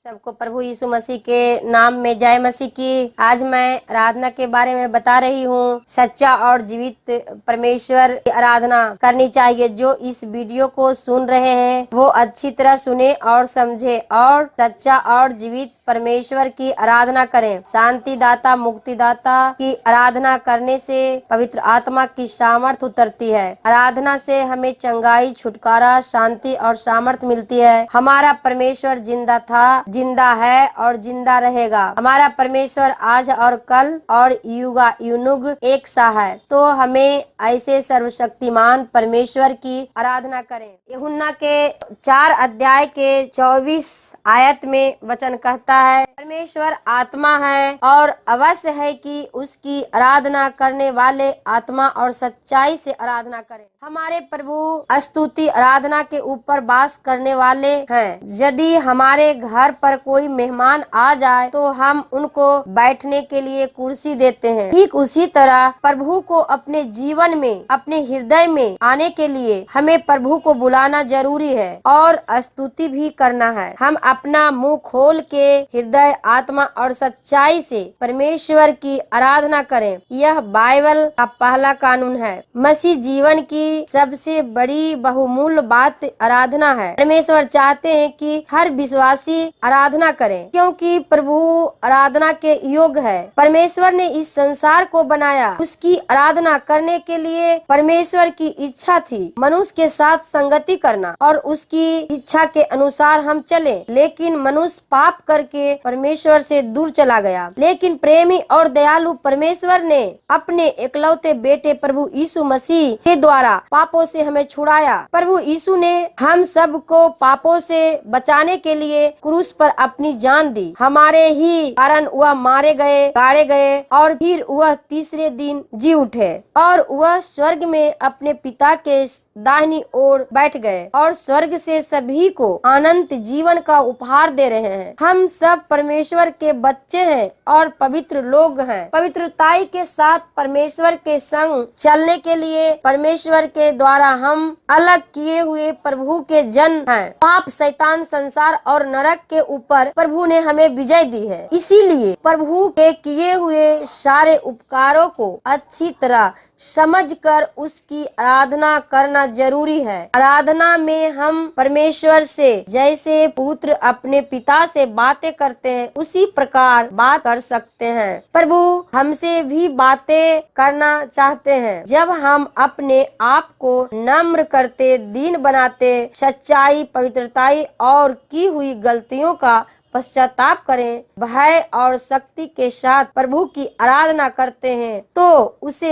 सबको प्रभु यीशु मसीह के नाम में जय मसीह की। आज मैं आराधना के बारे में बता रही हूँ। सच्चा और जीवित परमेश्वर की आराधना करनी चाहिए। जो इस वीडियो को सुन रहे हैं वो अच्छी तरह सुने और समझे और सच्चा और जीवित परमेश्वर की आराधना करें। शांति दाता मुक्तिदाता की आराधना करने से पवित्र आत्मा की सामर्थ उतरती है। आराधना से हमें चंगाई, छुटकारा, शांति और सामर्थ मिलती है। हमारा परमेश्वर जिंदा था, जिंदा है और जिंदा रहेगा। हमारा परमेश्वर आज और कल और युगा युनुग एक सा है। तो हमें ऐसे सर्वशक्तिमान परमेश्वर की आराधना करें। यूहन्ना के 4 अध्याय के 24 आयत में वचन कहता है, परमेश्वर आत्मा है और अवश्य है कि उसकी आराधना करने वाले आत्मा और सच्चाई से आराधना करें। हमारे प्रभु स्तुति आराधना के ऊपर वास करने वाले हैं। यदि हमारे घर पर कोई मेहमान आ जाए तो हम उनको बैठने के लिए कुर्सी देते हैं। ठीक उसी तरह प्रभु को अपने जीवन में, अपने हृदय में आने के लिए हमें प्रभु को बुलाना जरूरी है और स्तुति भी करना है। हम अपना मुंह खोल के हृदय, आत्मा और सच्चाई से परमेश्वर की आराधना करें। यह बाइबल का पहला कानून है। मसीह जीवन की सबसे बड़ी बहुमूल्य बात आराधना है। परमेश्वर चाहते हैं कि हर विश्वासी आराधना करें, क्योंकि प्रभु आराधना के योग्य है। परमेश्वर ने इस संसार को बनाया, उसकी आराधना करने के लिए परमेश्वर की इच्छा थी मनुष्य के साथ संगति करना और उसकी इच्छा के अनुसार हम चले। लेकिन मनुष्य पाप करके परमेश्वर से दूर चला गया। लेकिन प्रेमी और दयालु परमेश्वर ने अपने एकलौते बेटे प्रभु यीशु मसीह के द्वारा पापों से हमें छुड़ाया। प्रभु यीशु ने हम सबको पापों से बचाने के लिए क्रूस पर अपनी जान दी। हमारे ही कारण वह मारे गए, गाड़े गए और फिर वह तीसरे दिन जी उठे और वह स्वर्ग में अपने पिता के दाहिनी ओर बैठ गए और स्वर्ग से सभी को अनंत जीवन का उपहार दे रहे हैं। हम सब परमेश्वर के बच्चे हैं और पवित्र लोग हैं। पवित्रताई के साथ परमेश्वर के संग चलने के लिए परमेश्वर के द्वारा हम अलग किए हुए प्रभु के जन हैं। पाप, शैतान, संसार और नरक के ऊपर प्रभु ने हमें विजय दी है। इसीलिए प्रभु के किए हुए सारे उपकारों को अच्छी तरह समझकर उसकी आराधना करना जरूरी है। आराधना में हम परमेश्वर से जैसे पुत्र अपने पिता से बातें करते हैं उसी प्रकार बात कर सकते हैं। प्रभु हमसे भी बातें करना चाहते हैं। जब हम अपने आप को नम्र करते, दीन बनाते, सच्चाई, पवित्रताई और की हुई गलतियों का पश्चाताप करें, भय और शक्ति के साथ प्रभु की आराधना करते हैं तो उस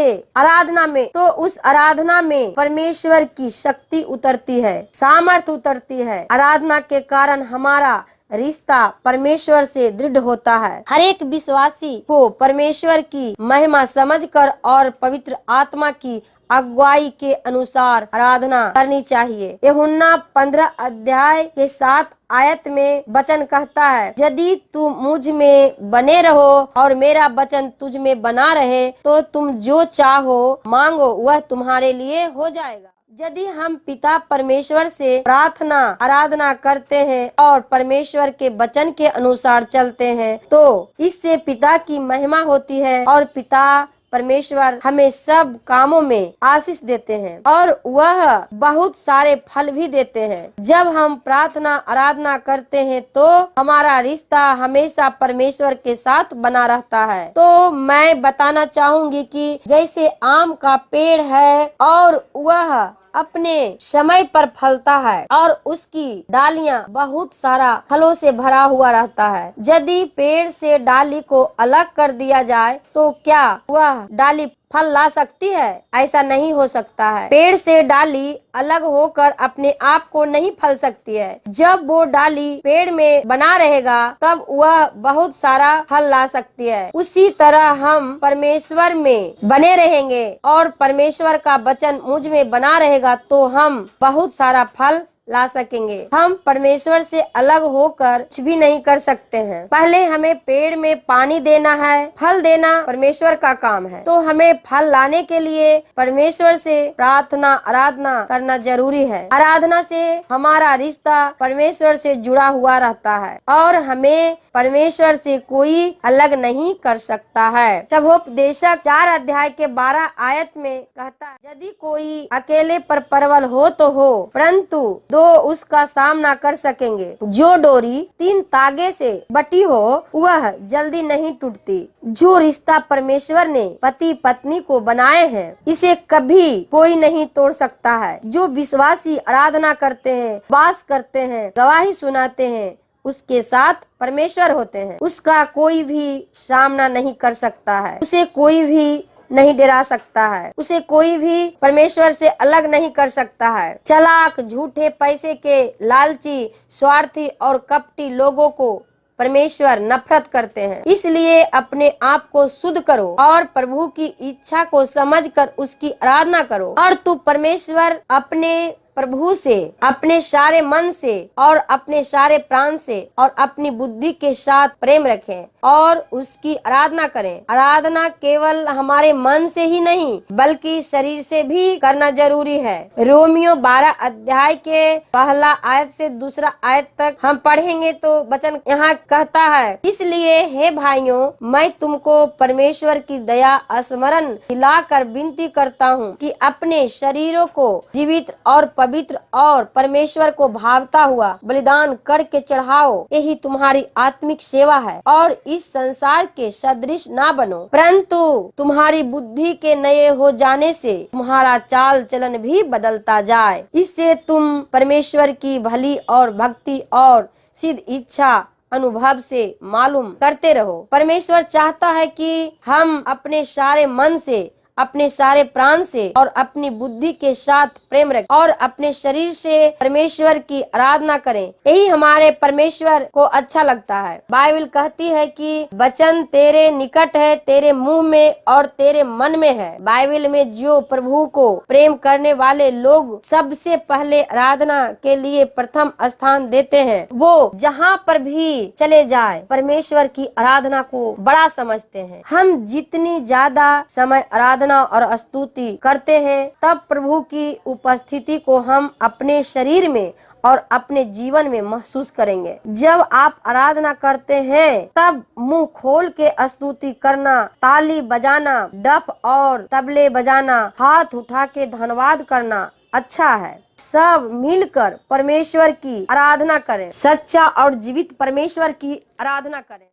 आराधना में परमेश्वर की शक्ति उतरती है, सामर्थ उतरती है। आराधना के कारण हमारा रिश्ता परमेश्वर से दृढ़ होता है। हर एक विश्वासी को परमेश्वर की महिमा समझकर और पवित्र आत्मा की अगुवाई के अनुसार आराधना करनी चाहिए। यूहन्ना 15 अध्याय के 7 आयत में वचन कहता है, यदि तुम मुझ में बने रहो और मेरा वचन तुझ में बना रहे तो तुम जो चाहो मांगो वह तुम्हारे लिए हो जाएगा। यदि हम पिता परमेश्वर से प्रार्थना आराधना करते हैं और परमेश्वर के वचन के अनुसार चलते हैं तो इससे पिता की महिमा होती है और पिता परमेश्वर हमें सब कामों में आशीष देते हैं और वह बहुत सारे फल भी देते हैं। जब हम प्रार्थना आराधना करते हैं तो हमारा रिश्ता हमेशा परमेश्वर के साथ बना रहता है। तो मैं बताना चाहूंगी कि जैसे आम का पेड़ है और वह अपने समय पर फलता है और उसकी डालियां बहुत सारा फलों से भरा हुआ रहता है। यदि पेड़ से डाली को अलग कर दिया जाए तो क्या वह डाली फल ला सकती है? ऐसा नहीं हो सकता है। पेड़ से डाली अलग होकर अपने आप को नहीं फल सकती है। जब वो डाली पेड़ में बना रहेगा तब वह बहुत सारा फल ला सकती है। उसी तरह हम परमेश्वर में बने रहेंगे और परमेश्वर का वचन मुझ में बना रहेगा तो हम बहुत सारा फल ला सकेंगे। हम परमेश्वर से अलग होकर कुछ भी नहीं कर सकते हैं। पहले हमें पेड़ में पानी देना है, फल देना परमेश्वर का काम है। तो हमें फल लाने के लिए परमेश्वर से प्रार्थना आराधना करना जरूरी है। आराधना से हमारा रिश्ता परमेश्वर से जुड़ा हुआ रहता है और हमें परमेश्वर से कोई अलग नहीं कर सकता है। शुभोपदेशक 4 अध्याय के 12 आयत में कहता है, यदि कोई अकेले पर प्रबल हो तो हो, परंतु 2 उसका सामना कर सकेंगे। जो डोरी 3 तागे से बटी हो वह जल्दी नहीं टूटती। जो रिश्ता परमेश्वर ने पति पत्नी को बनाए हैं इसे कभी कोई नहीं तोड़ सकता है। जो विश्वासी आराधना करते हैं, वास करते हैं, गवाही सुनाते हैं, उसके साथ परमेश्वर होते हैं, उसका कोई भी सामना नहीं कर सकता है। उसे कोई भी नहीं डरा सकता है। उसे कोई भी परमेश्वर से अलग नहीं कर सकता है। चालाक, झूठे, पैसे के लालची, स्वार्थी और कपटी लोगों को परमेश्वर नफरत करते हैं। इसलिए अपने आप को शुद्ध करो और प्रभु की इच्छा को समझकर उसकी आराधना करो और तू परमेश्वर अपने प्रभु से अपने सारे मन से और अपने सारे प्राण से और अपनी बुद्धि के साथ प्रेम रखें और उसकी आराधना करें। आराधना केवल हमारे मन से ही नहीं बल्कि शरीर से भी करना जरूरी है। रोमियो 12 अध्याय के 1 आयत से 2 आयत तक हम पढ़ेंगे तो वचन यहाँ कहता है, इसलिए हे भाइयों, मैं तुमको परमेश्वर की दया स्मरण दिलाकर विनती करता हूँ कि अपने शरीरों को जीवित और पवित्र और परमेश्वर को भावता हुआ बलिदान करके चढ़ाओ। यही तुम्हारी आत्मिक सेवा है और इस संसार के सदृश ना बनो, परंतु तुम्हारी बुद्धि के नए हो जाने से तुम्हारा चाल चलन भी बदलता जाए। इससे तुम परमेश्वर की भली और भक्ति और सिद्ध इच्छा अनुभव से मालूम करते रहो। परमेश्वर चाहता है कि हम अपने सारे मन से, अपने सारे प्राण से और अपनी बुद्धि के साथ प्रेम रखें और अपने शरीर से परमेश्वर की आराधना करें। यही हमारे परमेश्वर को अच्छा लगता है। बाइबल कहती है कि वचन तेरे निकट है, तेरे मुंह में और तेरे मन में है। बाइबल में जो प्रभु को प्रेम करने वाले लोग सबसे पहले आराधना के लिए प्रथम स्थान देते हैं, वो जहाँ पर भी चले जाए परमेश्वर की आराधना को बड़ा समझते हैं। हम जितनी ज्यादा समय आराधना और स्तुति करते हैं तब प्रभु की उपस्थिति को हम अपने शरीर में और अपने जीवन में महसूस करेंगे। जब आप आराधना करते हैं तब मुंह खोल के स्तुति करना, ताली बजाना, डफ और तबले बजाना, हाथ उठा के धन्यवाद करना अच्छा है। सब मिलकर परमेश्वर की आराधना करें, सच्चा और जीवित परमेश्वर की आराधना करें।